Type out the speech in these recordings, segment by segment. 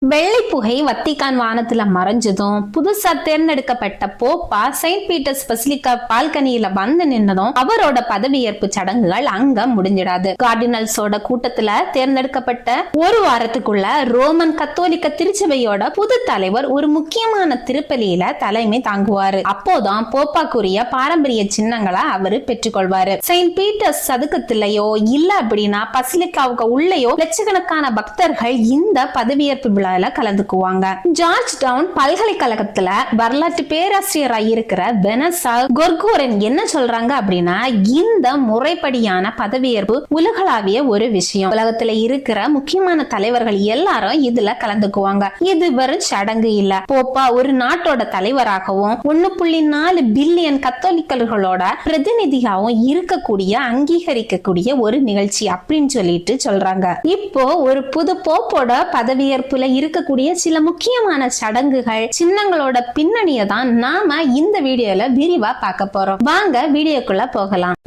வெள்ளை புகை வத்திக்கான் வானத்துல மறைஞ்சதும் புதுசா தேர்ந்தெடுக்கப்பட்ட போப்பா செயின்ட் பீட்டர்ஸ் பசிலிக்கா பால்கனியில வந்து நின்னதும் அவரோட பதவியேற்பு சடங்குகள் அங்க முடிஞ்சிடாது. கார்டினல்ஸோட கூட்டத்துல தேர்ந்தெடுக்கப்பட்ட ஒரு வாரத்துக்குள்ள ரோமன் கத்தோலிக்க திருச்சபையோட புது தலைவர் ஒரு முக்கியமான திருப்பலியில தலைமை தாங்குவாரு. அப்போதான் போப்பாக்குரிய பாரம்பரிய சின்னங்களை அவரு பெற்றுக்கொள்வாரு. செயின்ட் பீட்டர்ஸ் சதுக்கத்திலேயோ இல்ல அப்படின்னா பசிலிக்காவுக்கு உள்ளேயோ லட்சக்கணக்கான பக்தர்கள் இந்த பதவியேற்பு விழா கலந்துக்குவாங்க. ஜார்ஜ் டவுன் பல்கலைக்கழகத்துல வரலாற்று பேராசிரியராக இருக்கிற வெனசா கொர்கோரன் என்ன சொல்றாங்க அப்படின்னா, இந்த முறைப்படியான பதவியேற்பு உலகளாவிய ஒரு விஷயம். உலகத்துல இருக்கிற முக்கியமான தலைவர்கள் எல்லாரும் இதுல கலந்துக்குவாங்க. இது வெறும் சடங்கு இல்ல. போப்பா ஒரு நாட்டோட தலைவராகவும் 1.4 பில்லியன் கத்தோலிக்கர்களோட பிரதிநிதியாகவும் இருக்கக்கூடிய அங்கீகரிக்கக்கூடிய ஒரு நிகழ்ச்சி அப்படின்னு சொல்லிட்டு சொல்றாங்க. இப்போ ஒரு புது போப்போட பதவியேற்புல இருக்கக்கூடிய சில முக்கியமான சடங்குகள் சின்னங்களோட பின்னணியை தான் நாம இந்த வீடியோல விரிவா பார்க்க போறோம். வாங்க வீடியோக்குள்ள போகலாம்.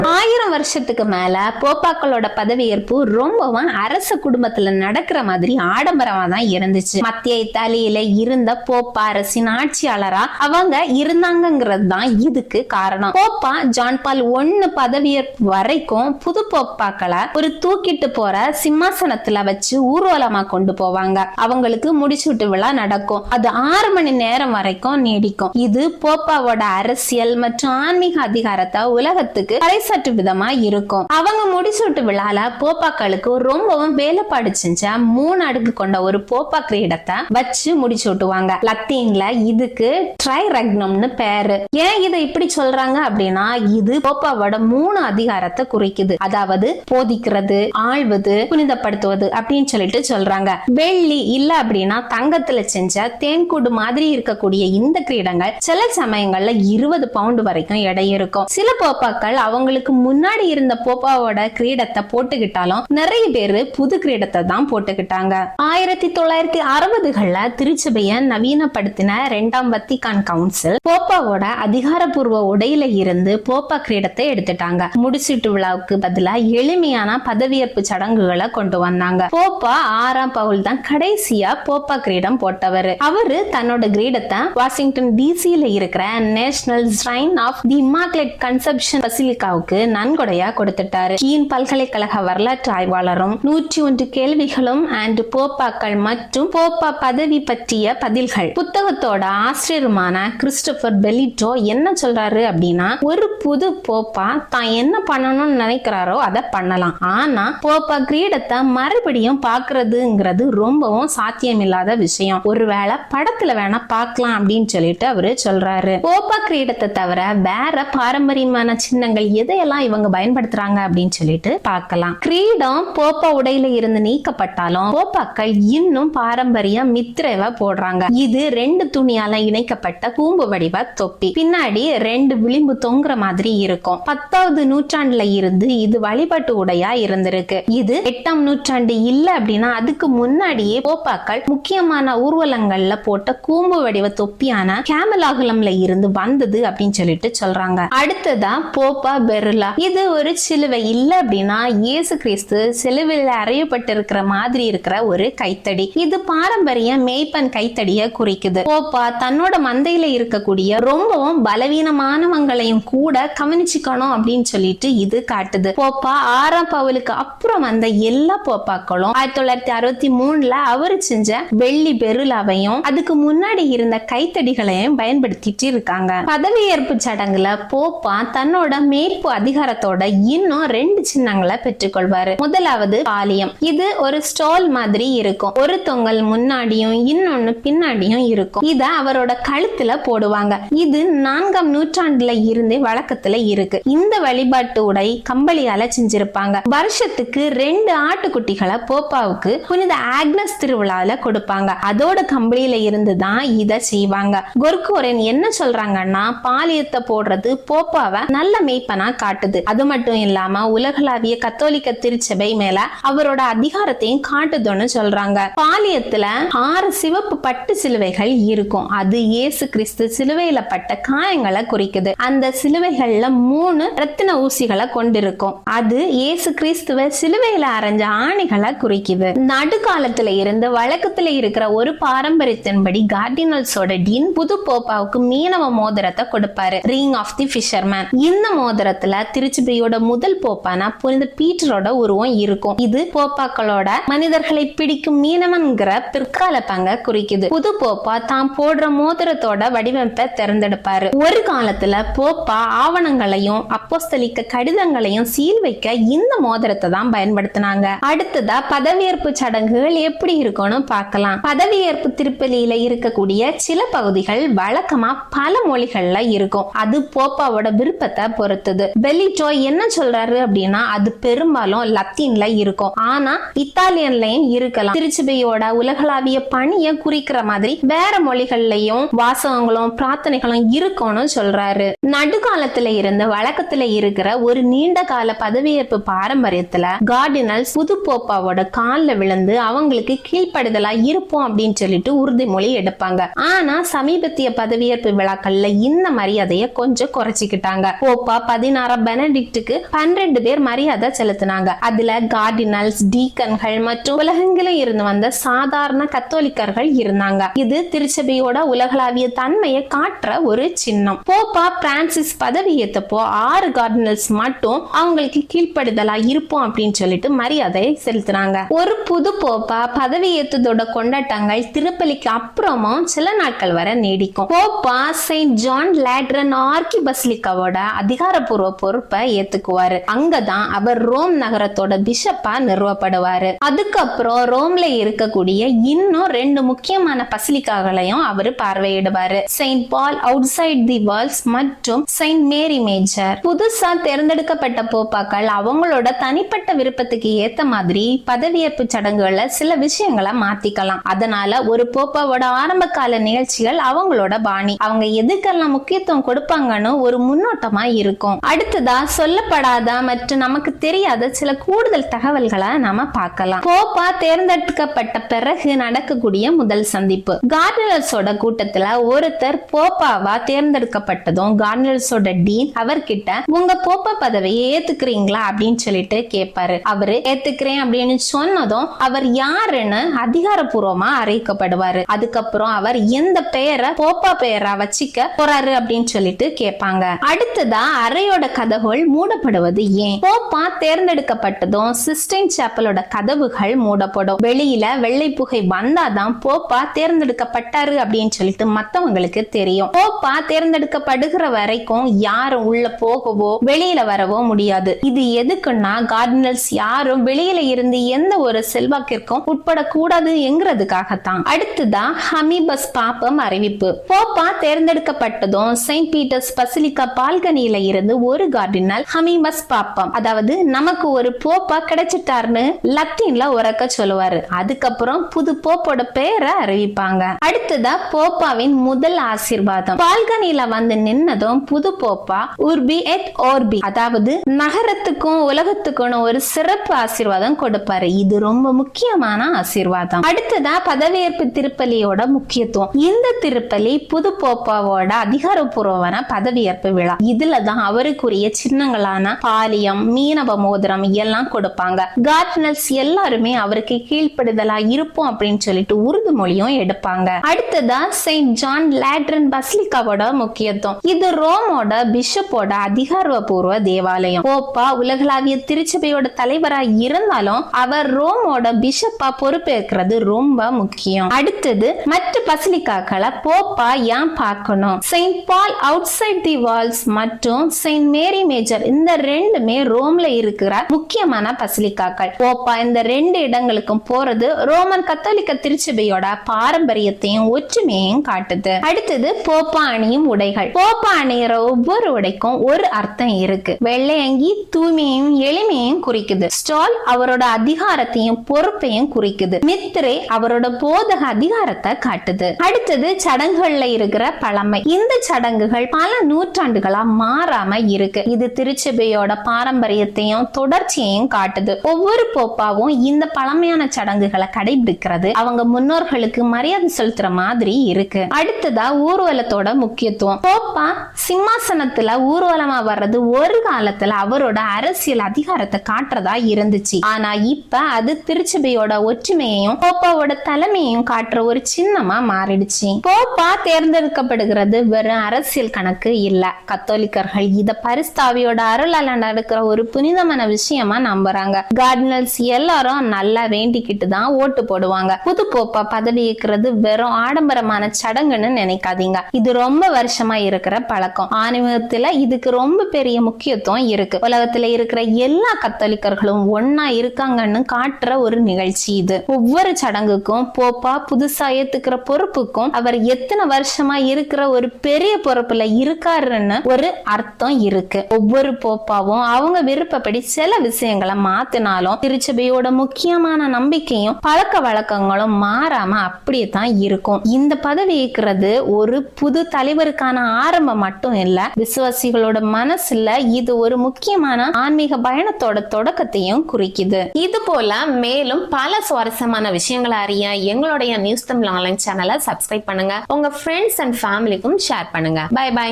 1000 வருஷத்துக்கு மேல போப்பாக்களோட பதவியேற்பு ரொம்பவும் அரச குடும்பத்துல நடக்கிற மாதிரி ஆடம்பரமா தான் இருந்துச்சு. மத்திய இத்தாலியில இருந்த போப்பா அரசின் ஆட்சியாளரா அவங்க இருந்தாங்கிறது தான் இதுக்கு காரணம். போப்பா ஜான் பால் 1 பதவியேற்பு வரைக்கும் புது போப்பாக்களை ஒரு தூக்கிட்டு போற சிம்மாசனத்துல வச்சு ஊர்வலமா கொண்டு போவாங்க. அவங்களுக்கு முடிசூட்டு விழா நடக்கும். அது 6 மணி நேரம் வரைக்கும் நீடிக்கும். இது போப்பாவோட அரசியல் மற்றும் ஆன்மீக அதிகாரத்தை உலகத்துக்கு பறைசாற்று விதமா இருக்கும். அவங்க முடிசூட்டு விழால போப்பாக்களுக்கு ரொம்பவும் வேலைப்பாடு செஞ்ச 3 அடுக்கு கொண்ட ஒரு போப்பா கிரீடத்தை வச்சு முடிசூட்டுவாங்க. லத்தீன்ல இதுக்கு ட்ரைரெக்னம்னு பேரு. ஏன் இதை இப்படி சொல்றாங்க அப்படின்னா, இது போப்பாவோட 3 அதிகாரத்தை குறிக்குது. அதாவது போதிக்கிறது, ஆள்வது, புனிதப்படுத்துவது அப்படின்னு சொல்லிட்டு சொல்றாங்க. வெள்ளி இல்ல அப்படின்னா தங்கத்துல செஞ்ச தேன்கூடு மாதிரி இருக்கக்கூடிய இந்த கிரீடங்கள் சில சமயங்கள்ல 20 பவுண்ட் வரைக்கும் எடை இருக்கும். சில போப்பாக்கள் அவங்களுக்கு முன்னாடி இருந்த போப்பாவோட கிரீடத்தை போட்டுக்கிட்டாலும் நிறைய பேரு புது கிரீடத்தை தான் போட்டுக்கிட்டாங்க. 1960கள்ல திருச்சபையை நவீனப்படுத்தின 2ஆம் வத்திக்கான் கவுன்சில் போப்பாவோட அதிகாரப்பூர்வ உடையில இருந்து போப்பா கிரீடத்தை எடுத்துட்டாங்க. முடிசூட்டு விழாவுக்கு பதிலா எளிமையான பதவியேற்பு சடங்குகளை கொண்டு வந்தாங்க. போப்பா 6ஆம் பவுல் தான் கடைசியா போப்பா கிரீடம் போட்டவர். அவரு தன்னோட கிரீடத்தை வாஷிங்டன் டிசியில இருக்கிற National Shrine of the Immaculate Conception பசிலிக்காவுக்கு நன்கொடையா கொடுத்துட்டாரு. கீன் பல்கலைக்கழக வரலாற்று ஆய்வாளரும் 101 கேள்விகளும் அண்ட் போப்பாக்கள் மற்றும் போப்பா பதவி பற்றிய பதில்கள் புத்தகத்தோட ஆசிரியருமான கிறிஸ்டோபர் பெலிட்டோ என்ன சொல்றாரு அப்படின்னா, ஒரு புது போப்பா தான் என்ன பண்ணணும்னு நினைக்கிறாரோ அதை பண்ணலாம். ஆனா போப்பா கிரீடத்தை மறுபடியும் பாக்குறதுங்கிறது ரொம்பவும் சாத்தியமில்லாத விஷயம். ஒருவேளை படத்துல வேணா பார்க்கலாம் அப்படின்னு சொல்லிட்டு அவரு சொல்றாரு. போப்பா கிரீடத்தை தவிர வேற பாரம்பரியமான சின்னங்கள் எதையெல்லாம் இவங்க பயன்படுத்துறாங்க அப்படின்னு சொல்லிட்டு பார்க்கலாம். கிரீடம் போப்பா உடையில இருந்து நீக்கப்பட்டாலும் போப்பாக்கள் இன்னும் பாரம்பரிய மித்ரேவ போடுறாங்க. இது 2 துணியால இணைக்கப்பட்ட கூம்பு வடிவ தொப்பி. பின்னாடி 2 விளிம்பு தொங்குற மாதிரி இருக்கும். 10வது நூற்றாண்டுல இருந்து இது வழிபாட்டு உடையா இருந்திருக்கு. இது 8ஆம் நூற்றாண்டு இல்ல அப்படின்னா அதுக்கு முன்னாடியே போப்பாக்கள் முக்கியமான ஊர்வலங்கள்ல போட்ட கூம்பு வடிவ தொப்பியான கேமலாகுலம்ல இருந்து வந்தது அப்படின்னு சொல்லிட்டு சொல்றாங்க. அடுத்ததா போப்பா பெருலா. இது ஒரு சிலுவை இல்ல அப்படின்னா இயேசு கிறிஸ்து சிலுவையில் அறையப்பட்டிருக்கிற மாதிரி இருக்கிற ஒரு கைத்தடி. இது பாரம்பரிய மேய்ப்பன் கைத்தடியை குறிக்குது. போப்பா தன்னோட மந்தையில இருக்கக்கூடிய ரொம்பவும் பலவீனமானவங்களையும் கூட கவனிச்சுக்கணும் அப்படின்னு சொல்லிட்டு இது காட்டுது. போப்பா 6ஆம் பவுலுக்கு அப்புறம் வந்த எல்லா போப்பாக்களும் 1963ல அவரு செஞ்ச வெள்ளி பெருலாவையும் அதுக்கு முன்னாடி இருந்த கைத்தடிகளையும் பயன்படுத்திட்டு இருக்காங்க. பதவியேற்பு சடங்குல போப்பா தன்னோட மேய்ப்பு அதிகாரத்தோட இன்னும் 2 சின்னங்களை பெற்றுக்கொள்வாரு. முதலாவது பாலியம். இது ஒரு ஸ்டால் மாதிரி இருக்கும். ஒரு தொங்கல் முன்னாடியும் இன்னொன்னு பின்னாடியும் இருக்கும். இத அவரோட கழுத்துல போடுவாங்க. இது 4ஆம் நூற்றாண்டுல இருந்தே வழக்கத்துல இருக்கு. இந்த வழிபாட்டு உடை கம்பளியால செஞ்சிருப்பாங்க. வருஷத்துக்கு 2 ஆட்டுக்குட்டிகளை போப்பாவுக்கு புனித ஆக்னஸ் திருவிழால கொடுப்பாங்க. அதோட கம்பளியில இருந்து தான் இத செய்வாங்க. கொர்கோரன் என்ன சொல்றாங்கன்னா, பாலியத்தை போடுறது போப்பாவை நல்ல மேய்ப்பனா காட்டுது. அது மட்டும் இல்லாம உலகளாவிய கத்தோலிக்க திருச்சபை மேல அவரோட அதிகாரத்தையும் காட்டுதுன்னு சொல்றாங்க. பாலியத்துல 6 சிவப்பு பட்டு சிலுவைகள் இருக்கும். அது இயேசு கிறிஸ்து சிலுவையில பட்ட காயங்களை குறிக்குது. அந்த சிலுவைகள்ல 3 ரத்தின ஊசிகளை கொண்டிருக்கும். அது இயேசு கிறிஸ்துவ சிலுவையில அரைஞ்ச ஆணிகளை குறிக்குது. நடுக்காலத்துல இருந்து வழக்கத்துல இருக்கிற ஒரு பாரம்பரியத்தின்படி கார்டினல்ஸோட டீன் புது போப்பாவுக்கு மீனவ மோதிரத்தை கொடுப்பாரு, ரிங் ஆஃப் தி ஃபிஷர்மேன். இந்த மோதிரத்துல திருச்சபையோட முதல் போப்பானா புனித பீட்டரோட உருவம் இருக்கும். இது போப்பாக்களோட மனிதர்களை பிடிக்கும் மீனவன்கிற பிற்கால பங்க குறிக்குது. புது போப்பா தான் போடுற மோதிரத்தோட வடிவமைப்பை தேர்ந்தெடுப்பாரு. ஒரு காலத்துல போப்பா ஆவணங்களையும் அப்போஸ்தலிக்க கடிதங்களையும் சீல் வைக்க இந்த மோதிரத்தை தான் பயன்படுத்தினாங்க. அடுத்ததா பதவியேற்பு சடங்குகள் எப்படி இருக்கும்னு பார்க்கலாம். பதவியேற்பு திருப்பலியில இருக்கக்கூடிய சில பகுதிகள் வழக்கமா பல மொழிகள்ல இருக்கும். அது போப்பாவோட விருப்பத்தை பொறுத்தது. பெலிட்டோ என்ன சொல்றாரு அப்படின்னா அது பெரும்பாலும் லத்தீன்ல இருக்கும், ஆனா இத்தாலியன்லயும் இருக்கலாம். திருச்சபையோட உலகளாவிய பணியை குறிக்கிற மாதிரி வேற மொழிகள்லயும் வாசகங்களும் பிரார்த்தனைகளும் இருக்கும்னு சொல்றாரு. நடுக்காலத்துல இருந்து வழக்கத்துல இருக்கிற ஒரு நீண்ட கால பதவியேற்பு பாரம்பரியத்துல கார்டினல்ஸ் புது போப்பாவோட கால்ல விழுந்து அவங்களுக்கு கீழ்ப்படுதலா இருப்போம் அப்படின்னு சொல்லிட்டு உறுதிமொழி எடுப்பாங்க. ஆனா சமீபத்திய பதவியேற்பு விழாக்கள்ல இந்த மரியாதையை கொஞ்சம் குறைச்சிக்கிட்டாங்க. போப்பா 16 பெனடிக்டுக்கு 12 பேர் மரியாதை செலுத்தினாங்க. அதுல கார்டினல்ஸ், டீக்கன்கள் மற்றும் உலகெங்கிலும் இருந்து வந்த சாதாரண கத்தோலிக்கர்கள் இருந்தாங்க. இது திருச்சபையோட உலகளாவிய தன்மையை காட்டுற ஒரு சின்னம். போப்பா பிரான்சிஸ் பதவி ஏத்தப்போ 6 கார்டினல்ஸ் மட்டும் அவங்களுக்கு கீழ்ப்படுதலா இருப்போம் அப்படின்னு சொல்லிட்டு மரியாதை செலுத்தினாங்க. ஒரு புது போப்பா பதவி ஏத்ததோட கொண்டாட்டங்கள் திருப்பலிக்கு அப்புறமும் சில நாட்கள் வரை நீடிக்கும். போப்பா செயின்ட் ஜான் லேட்ரன் ஆர்கி பசிலிக்காவோட அதிகாரப்பூர்வ பொறுப்பை ஏத்துக்குவாரு. அங்கதான் அவர் ரோம் நகரத்தோட பிஷப்பா நிறுவப்படுவாரு. அதுக்கப்புறம் ரோம்ல இருக்கக்கூடிய இன்னும் 2 முக்கியமான பசிலிக்காக்களையும் அவர் பார்வையிடுவாரு, செயின்ட் பால் அவுட்சைட் தி வால்ஸ் மற்றும் செயின்ட் மேரி மேஜர். புதுசா தேர்ந்தெடுக்கப்பட்ட போப்பாக்கள் அவங்களோட தனிப்பட்ட விருப்பத்துக்கு ஏத்த மாதிரி பதவியேற்பு சடங்குகளை சில விஷயங்களை மாத்திக்கலாம். அதனால ஒரு போப்பாவோட ஆரம்ப கால நிகழ்ச்சிகள் அவங்களோட பாணி, அவங்க எதுக்கெல்லாம் முக்கியத்துவம் கொடுப்பாங்கன்னு ஒரு முன்னோட்டமா இருக்கும். அடுத்ததா சொல்லப்படாத மற்றும் நமக்கு தெரியாத சில கூடுதல் தகவல்களை நாம பார்க்கலாம். போப்பா தேர்ந்தெடுக்கப்பட்ட பிறகு நடக்கக்கூடிய முதல் சந்திப்பு. கார்டினல்ஸோட கூட்டத்துல ஒருத்தர் போப்பாவா தேர்ந்தெடுக்கப்பட்டதும் கார்டினல்ஸோட டீன் அவர்கிட்ட உங்க போப்பா பதவியை ஏத்துக்கிறீங்களா அப்படின்னு சொல்லிட்டு கேட்பாரு. அவரு ஏத்துக்கிறேன் அப்படின்னு சொன்னதும் அவர் யாருன்னு அதிகாரப்பூர்வமா அறிவிக்கப்படுவாரு. அதுக்கப்புறம் அவர் எந்த பெயரை போப்பா பெயரா வச்சிக்க போறாரு அப்படின்னு சொல்லிட்டு கேட்பாங்க. அடுத்ததா அறையோட கதவுகள் மூடப்படுவது ஏன்? போப்பா தேர்ந்தெடுக்கப்பட்டதும் சிஸ்டைன் சாப்பலோட கதவுகள் மூடப்படும். வெளியில வெள்ளை புகை வந்தாதான் போப்பா தேர்ந்தெடுக்கப்பட்டாரு அப்படின்னு சொல்லிட்டு மத்தவங்களுக்கு தெரியும். போப்பா தேர்ந்தெடுக்கப்படுகிற வரைக்கும் யாரும் உள்ள போகவோ வெளியில வரவோ முடியாது. இது எதுக்குன்னா கார்டினல்ஸ் யாரும் வெளியில இருந்து எந்த ஒரு செல்வாக்கிற்கும் உட்படக்கூடாது என்கிறதுக்காகத்தான். அடுத்ததா ஹமிபஸ் பாப்பம் அறிவிப்பு. போப்பா தேர்ந்தெடுக்கப்பட்டதும் செயின்ட் பீட்டர்ஸ் பசிலிக்கா பால்கனியில இருந்து ஒரு கார்டினல் ஹமிபஸ் பாப்பம், அதாவது நமக்கு ஒரு போப்பா கிடைச்சிட்டாருன்னு லத்தீன்ல உரக்க சொல்லுவாரு. அதுக்கப்புறம் புது போப்போட பெயரை அறிவிப்பாங்க. அடுத்ததா போப்பாவின் முதல் ஆசீர்வாதம். பால்கனியில வந்து நின்னதும் புது போப்பா உர்பி எட் ஓர்பி, அதாவது நகரத்துக்கும் உலகத்துக்கும் ஒரு சிறப்பு ஆசீர்வாதம் கொடுப்பாரு. இது ரொம்ப முக்கியமான ஆசீர்வாதம். அடுத்ததா பதவியேற்பு திருப்பலியோட முக்கியத்துவம். இந்த திருப்பலி புது போப்பாவோட அதிகாரப்பூர்வமான பதவியேற்பு விழா. இதுலதான் அவருக்குரிய சின்னங்களான பாலியம், மீனவ மோதிரம் எல்லாம் கொடுப்பாங்க. கார்டினல்ஸ் எல்லாருமே அவருக்கு கீழ்ப்படுதலா இருப்போம் அப்படின்னு சொல்லிட்டு உறுதிமொழியும் எடுப்பாங்க. அடுத்ததா செயின்ட் ஜான் லேட்ரன் பசிலிக்காவோட முக்கியத்துவம். இது ரோமோட பிஷப்போட அதிகாரப்பூர்வ தேவாலயம். போப்பா உலகளாவிய திருச்சபையோட தலைவரா இருந்தாலும் அவர் ரோமோட பிஷப்பா பொறுப்பேற்கிறது ரொம்ப முக்கியம். அடுத்தது மற்ற பசிலிக்காக்களை போப்பா ஏன் பார்க்கணும்? செயின்ட் பால் அவுட்சைட் தி வால்ஸ் மற்றும் செயின்ட் மேரி மேஜர், இந்த ரெண்டுமே ரோம்ல இருக்கிற முக்கியமான பசிலிக்காக்கள். போப்பா இந்த 2 இடங்களுக்கும் போறது ரோமன் கத்தோலிக்க திருச்சபையோட பாரம்பரியத்தையும் ஒற்றுமையையும் காட்டுது. அடுத்தது போப்பா அணியும் உடைகள். போப்பா அணிகிற ஒவ்வொரு உடைக்கும் ஒரு அர்த்தம் இருக்கு. வெள்ளை அங்கி தூய்மையும் எளிமையும் குறிக்குது. ஸ்டால் அவரோட அதிகாரத்தையும் பொறுப்பையும் குறிக்குது. மித்திரை அவரோட போதக அதிகாரத்தை காட்டுது. அடுத்தது சடங்குகள்ல இருக்கிற பழமை. இந்த சடங்குகள் பல நூற்றாண்டுகளா மாறாம இருக்கு. இது திருச்சபையோட பாரம்பரியத்தையும் தொடர்ச்சியையும் காட்டுது. ஒவ்வொரு போப்பாவும் இந்த பழமையான சடங்குகளை கடைபிடிக்கிறது அவங்க முன்னோர்களுக்கு மரியாதை செலுத்துற மாதிரி இருக்கு. அடுத்ததா ஊர்வலத்தோட முக்கியத்துவம். போப்பா சிம்மாசனத்துல ஊர்வலமா வர்றது ஒரு காலத்துல அவரோட அரசியல் அதிகாரத்தை காட்டுறதா இருந்துச்சு. ஆனா இப்ப அது திருச்சபையோட ஒற்றுமையையும் போப்பாவோட தலைமையையும் காட்டுற ஒரு சின்னமா மாறிடுச்சு. போப்பா தேர்ந்தெடுக்கப்படுகிறது வெறும் அரசியல் கணக்கு இல்ல. கத்தோலிக்கர்கள் இத பரிஸ்தாவியோட அருளால நடக்கிற ஒரு புனிதமான விஷயமா நம்புறாங்க. கார்டினல்ஸ் எல்லாரும் நல்லா வேண்டிக்கிட்டு தான் ஓட்டு போடுவாங்க. புது போப்பா பதவி ஏற்கிறது வெறும் ஆடம்பரமான சடங்குன்னு நினைக்காதீங்க. இது ரொம்ப வருஷமா இருக்கிற பழக்கம். ஆன்மீகத்துல இதுக்கு ரொம்ப பெரிய முக்கியத்துவம் இருக்கு. உலகத்துல இருக்கிற எல்லா கத்தோலிக்கர்களும் ஒன்னா இருக்காங்கன்னு காட்டுற ஒரு நிகழ்ச்சி இது. ஒவ்வொரு சடங்குக்கும் போப்பா புதுசா ஏத்துக்கிற பொறுப்புக்கும் அவர் எத்தனை வருஷமா இருக்கிற ஒரு பெரிய பொறுப்புல இருக்காருன்னு ஒரு அர்த்தம் இருக்கு. ஒவ்வொரு போப்பாவும் அவங்க விருப்பப்படி சில விஷயங்களை மாத்தினாலும் திருச்சபையோட முக்கியமான நம்பிக்கையும் பழக்க வழக்கங்களும் மாறாம அப்படியே தான் இருக்கும். இந்த பதவி ஏற்கிறது ஒரு புது தலைவருக்கான ஆரம்பம் மட்டும் இல்ல, விசுவாசிகளோட மனசுல இது ஒரு முக்கியமான ஆன்மீக பயணத்தோட தொடக்கத்தையும் குறிக்குது. இது போல மேலும் பல சுவாரஸ்யமான விஷயங்களை அறிய எங்களுடைய நியூஸ் தமிழ் ஆன்லைன் சேனலை சப்ஸ்கிரைப் பண்ணுங்க. உங்க ஃப்ரெண்ட்ஸ் அண்ட் ஃபேமிலிக்கும் ஷேர் பண்ணுங்க. Bye by.